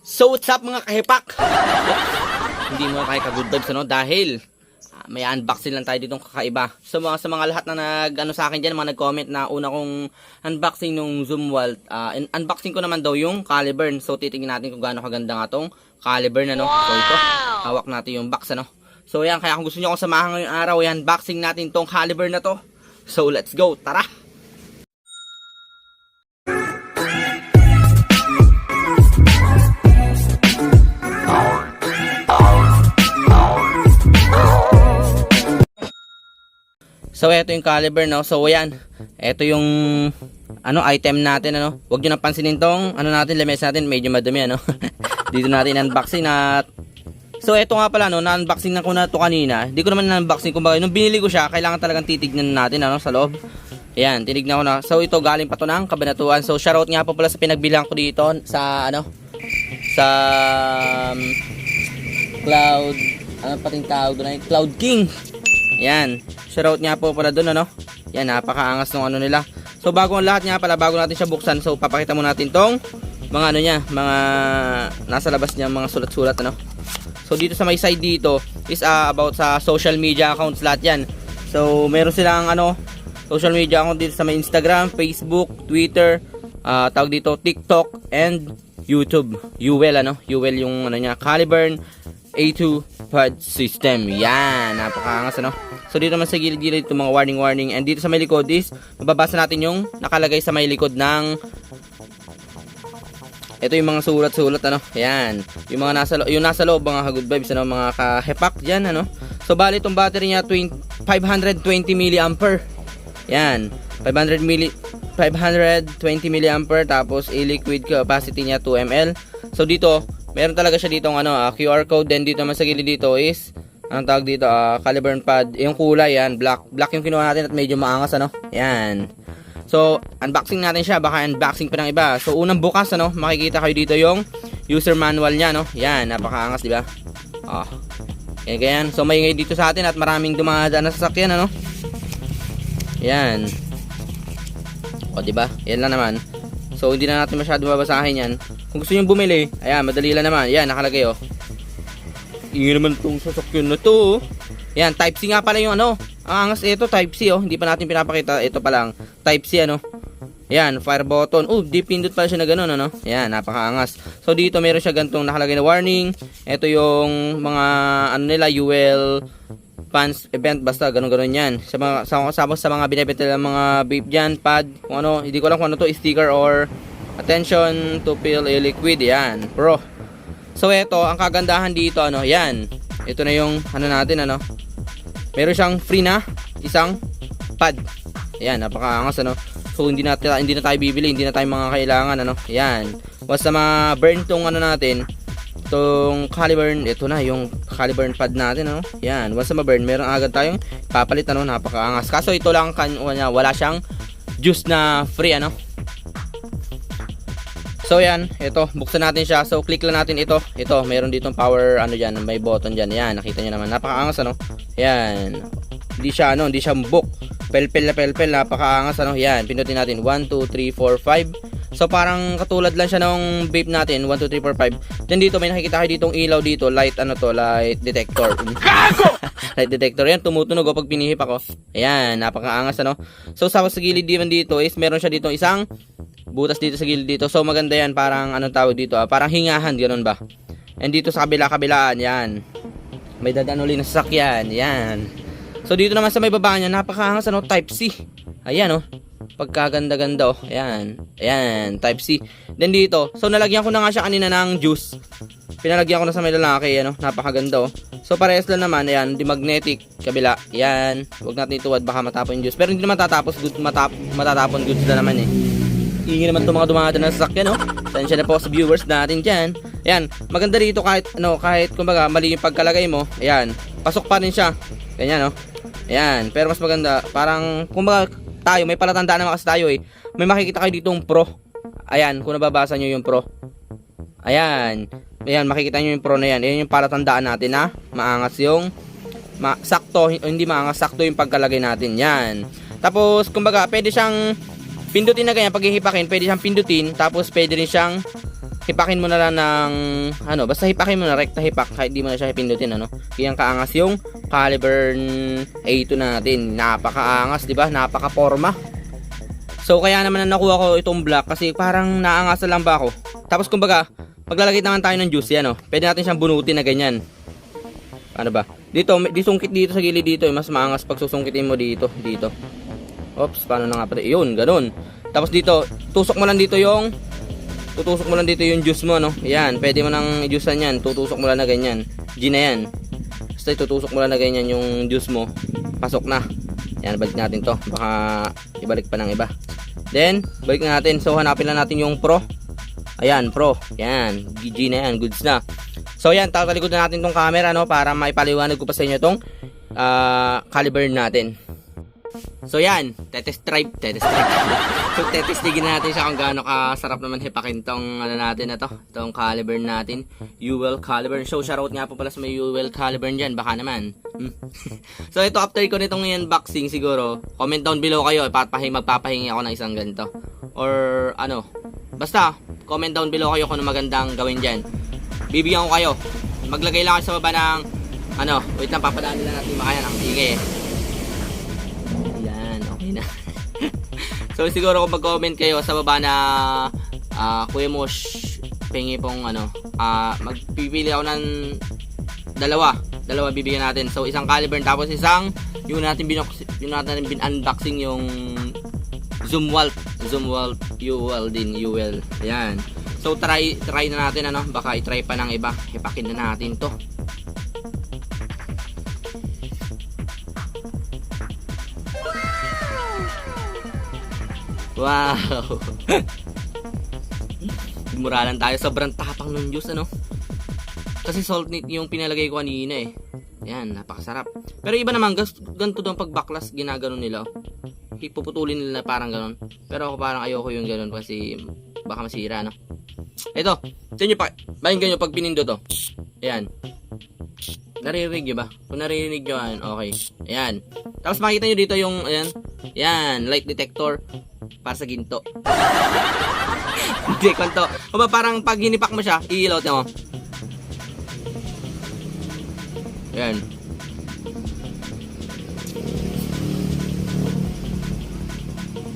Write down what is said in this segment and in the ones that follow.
So what's up mga kahipak? Hindi mo kayo ka-good vibes ano dahil may unboxing lang tayo ditong kakaiba. So sa mga lahat na sa akin diyan, mga nag-comment na una kong unboxing nung Zoom Wall, unboxing ko naman daw yung CALIBURN. So titingnan natin kung gaano kaganda nga tong CALIBURN ano. So ito, hawak natin yung box ano. So yan, kaya kung gusto niyo akong samahan ngayong araw, yan unboxing natin tong CALIBURN na to. So let's go, tara. So ito yung CALIBURN no. So ayan, ito yung item natin ano. Huwag niyo nang pansinin tong natin, lamesa natin, medyo madumi ano. Dito natin unboxing at so ito nga pala no, na-unboxing na ko na to kanina. Hindi ko naman na-unboxing, kumbaga nung binili ko siya, kailangan talagang titignan natin ano sa loob. Ayan, tinignan ko na. So ito galing pa to ng Kabanatuan. So shoutout nga po pala sa pinagbilang ko dito sa sa Cloud, pating tawag doon, Cloud King. Yan, shoutout nga po pala doon ano. Yan, napakaangas ng nila. So bago ang lahat nga pala, bago natin siya buksan, so papakita mo natin tong mga niya, mga nasa labas niya, mga sulat-sulat ano. So dito sa may side dito is about sa social media accounts lahat yan. So meron silang social media account dito sa may Instagram, Facebook, Twitter, tawag dito TikTok and YouTube. UL yung niya, CALIBURN A2 pod system. Yan, napakaangas ano. So dito naman sa gilid-gilid ito mga warning, and dito sa may likod is mababasa natin yung nakalagay sa may likod ng ito yung mga sulat-sulat ano. Yan, yung mga nasa loob mga good vibes ano, mga kahepak diyan ano. So bali itong battery niya 520 mAh. Yan, 520 mAh, tapos liquid capacity niya 2 ml. So dito meron talaga siya ditong QR code. Then dito naman sa gilid dito is anong tawag dito, CALIBURN pad. Yung kulay yan, black yung kinuha natin at medyo maangas ano. Yan. So unboxing natin siya, baka unboxing pa ng iba. So unang bukas ano, makikita kayo dito yung user manual niya no. Yan, napakaangas, di ba? Ganyan. So may ngay dito sa atin at maraming dumadaan na sasakyan ano. Yan. Di ba? Yan lang naman. So hindi na natin masyado babasahin yan. Kung gusto niyo bumili, ayan, madali lang naman. Yan, nakalagay oh. Ingin naman itong sasakyan na to. Yan, type C nga pala yung Ang angas ito, type C oh. Hindi pa natin pinapakita. Ito pa lang, type C ano. Yan, fire button. Di pindot pala siya na ganun ano. Yan, napakaangas. So dito meron siya gantong nakalagay na warning. Ito yung mga nila, UL fans event, basta ganun yan. Sa mga binibenta ng mga vape dyan, pad, kung hindi ko alam kung to, sticker or attention to fill a liquid. Yan, pro. So ito, ang kagandahan dito yan. Ito na yung natin meron siyang free na isang pad. Yan, napakaangas So hindi na tayo bibili, hindi na tayo mga kailangan Yan. Basta ma-burn tong natin, itong CALIBURN, ito na yung CALIBURN pad natin Yan, once na ma-burn, meron agad tayong papalit napakaangas. Kaso ito lang wala siyang juice na free So yan, ito, buksan natin siya. So click lang natin ito. Ito, meron ditong power diyan, may button diyan. Yan, nakita niyo naman, napakaangas Yan. Hindi siya book. Pelpel, napakaangas Yan, pindutin natin 1 2 3 4 5. So parang katulad lang siya ng vape natin, 1 2 3 4 5. Then dito may nakikita kayo ditong ilaw dito, light light detector. Light detector yan, tumutunog pag pinihip ako. Ayan, napakaangas So sa gilid dito is meron siya ditong isang butas dito sa gilid dito. So maganda yan, parang tawag dito, parang hingahan, ganun ba? And dito sa kabilaan, yan. May dadaan uli na sasakyan, yan. So dito naman sa may baba niya, napakaangas type C. Ayan pagkaganda-ganda Ayan. Ayan, type C. Then dito, so nalagyan ko na nga siya kanina ng juice. Pinalagyan ko na sa may lalaki, napakaganda So parehas lang naman, ayan, di magnetic, kabila. Ayan, huwag natin ituwad, baka matapon yung juice. Pero hindi naman matatapon goods na naman Ingin naman itong mga dumadaan na sasakyan Sensya na po sa viewers natin dyan. Ayan, maganda dito kahit kumbaga mali yung pagkalagay mo. Ayan, pasok pa rin siya. Ganyan Ayan, pero mas maganda, parang kumbaga tayo, may palatandaan naman kasi tayo may makikita kayo ditong pro. Ayan, kung nababasa nyo yung pro. Ayan, makikita nyo yung pro na yan. Ayan yung palatandaan natin na maangas yung sakto, hindi maangas, sakto yung pagkalagay natin. Yan. Tapos, kumbaga, pwede siyang pindutin na ganyan, pag hihipakin, pwede siyang pindutin, tapos pwede rin siyang hipakin mo na lang ng ano, basta hipakin mo na rekta hipak kahit di mo na siya pindutin ano. Kaya kaangas yung CALIBURN A2 natin. Napakaangas, 'di ba? Napaka-porma. So kaya naman nakuha ko itong black kasi parang naangas lang ba ako. Tapos kumbaga, maglalagay naman tayo ng juice yan, oh. Pwede natin siyang bunutin na ganyan. Ano ba? Dito, disungkit dito sa gilid dito, mas maangas pag susungkitin mo dito, dito. Oops, paano na nga pala? Yun, ganun. Tapos dito, tutusok mo lang dito yung juice mo, no? Yan, pwede mo nang i-juicean yan. Tutusok mo lang na ganyan. G na yan. Basta tutusok mo lang na ganyan yung juice mo. Pasok na. Yan, balik natin to. Baka ibalik pa ng iba. Then, balik na natin. So, hanapin lang natin yung pro. Ayan, pro. Yan, G na yan. Goods na. So, yan, tatalikod na natin tong camera, no? Para maipaliwanag ko pa sa inyo tong CALIBURN natin. So yan, tetest drive. So tetestigin natin siya kung gaano kasarap naman hipakin tong ano natin na to, tong CALIBURN natin, UL CALIBURN. So shoutout nga po pala sa may UL CALIBURN dyan, baka naman. So ito, after ko nitong unboxing siguro, comment down below kayo, magpapahingi ako ng isang ganito. Or ano, basta comment down below kayo kung ano magandang gawin dyan. Bibigyan ko kayo. Maglagay lang kayo sa baba ng ano, wait lang, papadaan nila natin makayan ang ingay eh. Na. So siguro kung mag-comment kayo sa baba na Kuya MOSH, pengi pong ano, magpipili ako ng dalawa bibigyan natin. So isang CALIBURN, tapos isang yung natin unboxing yung Zoom Walt UL din, UL. Ayan. So try na natin ano, baka i-try pa ng iba. Hipakin na natin to. Wow. Mura lang tayo, sobrang tapang ng juice ano. Kasi salt nit yung pinalagay ko kanina eh. Yan, napakasarap. Pero iba naman, ganito doon pag baklas ginagano nila. Puputulin nila parang ganon. Pero ako parang ayoko yung ganon kasi baka masira no. Ito, tingnan nyo pa, pakinggan nyo pag pinindo to. Ayan. Naririnig nyo ba? Kung naririnig nyo, okay. Ayan. Tapos makita nyo dito yung, ayan. Yan, light detector. Para sa ginto. Hindi, kanto. O ba parang pag hinipak mo siya, iilaw mo. Ayan.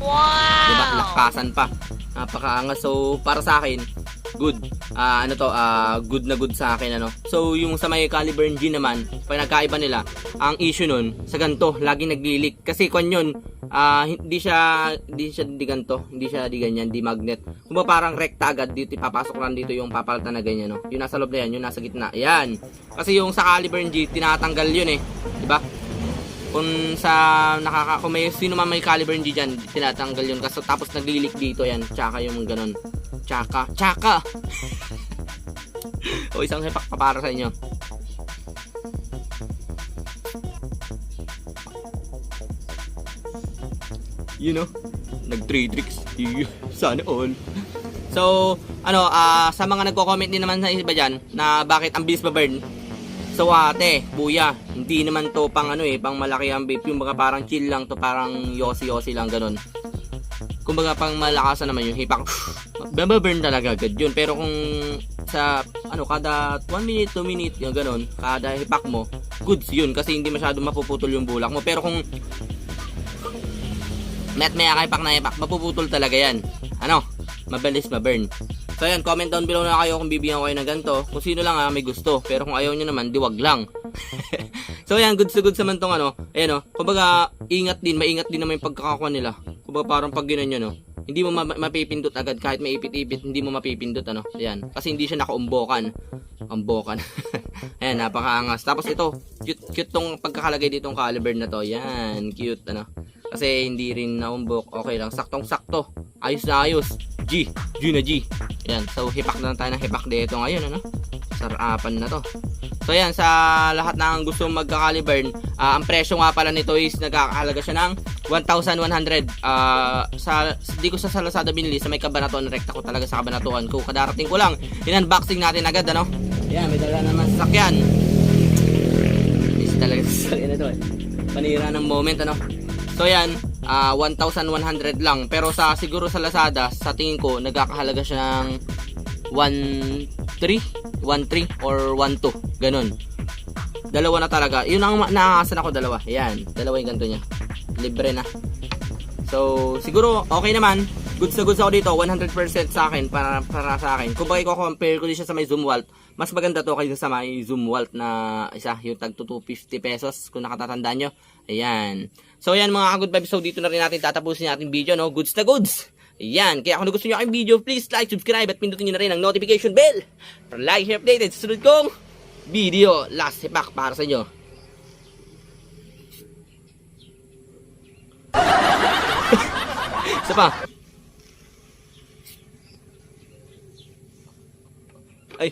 Wow! Diba? Lakasan pa. Napakaangas. So, para sa akin, good. Good na good sa akin ano. So yung sa may CALIBURN G naman, pag nagkaiba nila, ang issue nun sa ganto, laging naglilik kasi kung yun, hindi siya di ganto, hindi siya di ganyan, di magnet. Kung ba parang rekta agad dito, ipapasok lang dito yung papalitan na ganyan no. Yung nasa loob na yan, yung nasa gitna. Ayan. Kasi yung sa CALIBURN G tinatanggal yun eh, di ba? Kung may sino man may CALIBURN G dyan, tinatanggal yun kasi tapos naglilik dito yan, tsaka yung ganon. Tsaka. O isang hipak pa para sa inyo. You know, nag-3 tricks. Sana all. So, sa mga nagko-comment din naman sa iba dyan na bakit ang bilis ba-burn. So ate, buya, hindi naman to pang pang malaki ang vape. Yung mga parang chill lang to, parang yosi lang ganun. Kumbaga pang malakasan naman yung hipak, burn talaga agad yun. Pero kung sa kada 1 minute, 2 minute, yung ganun, kada hipak mo, goods yun kasi hindi masyado mapuputol yung bulak mo. Pero kung may hipak na hipak, mapuputol talaga yan. Mabilis ma-burn. So ayan, comment down below na kayo kung bibigyan ko kayo ng ganito. Kung sino lang may gusto. Pero kung ayaw nyo naman, diwag lang. So ayan, goods to goods naman tong ayan kumbaga, maingat din naman yung pagkakakuha nila. Kumbaga parang pag ginanyan hindi mo mapipindot agad kahit may ipit-ipit, hindi mo mapipindot ayan. Kasi hindi siya nakaumbokan. Ayan, napakaangas. Tapos ito, cute tong pagkakalagay ditong CALIBURN na to. Yan, cute Kasi hindi rin naumbok. Okay lang, saktong-sakto. Ayos na ayos. G na G. Ayan, so hipak na lang tayo ng hipak dito ngayon Sarapan na to. So ayan, sa lahat ng gusto magka-CALIBURN, ang presyo nga pala nito is nagkakahalaga siya ng 1,100. Di ko sa Lazada binili, sa may Kabanatuan, rekta ko talaga sa Kabanatuan ko. Kadarating ko lang, in-unboxing natin agad Ayan, may dala naman sasakyan. Is talaga sasakyan ito Panira ng moment So ayan, 1,100 lang. Pero siguro sa Lazada, sa tingin ko, nagkakahalaga siya ng 1.3, 1.3 or 1.2, ganun. Dalawa na talaga. Yun ang naaasan ako, dalawa. Ayan, dalawa yung ganito niya. Libre na. So, siguro okay naman. Goods na goods ako dito, 100% sa akin para sa akin. Kung bakit ko compare ko din siya sa may Zoom Walt, mas maganda to kaysa sa may Zoom Walt na isa, yung tag 250 pesos kung nakatatandaan nyo. Ayan. So, ayan mga ka-good vibes. So, dito na rin natin tatapusin yung ating video, no? Goods na goods. Ayan, kaya kung gusto nyo aking video, please like, subscribe, at pindutin nyo na rin ang notification bell para lagi kayo updated sa sunod kong video. Last hipak para sa inyo. Isa pa. Ay.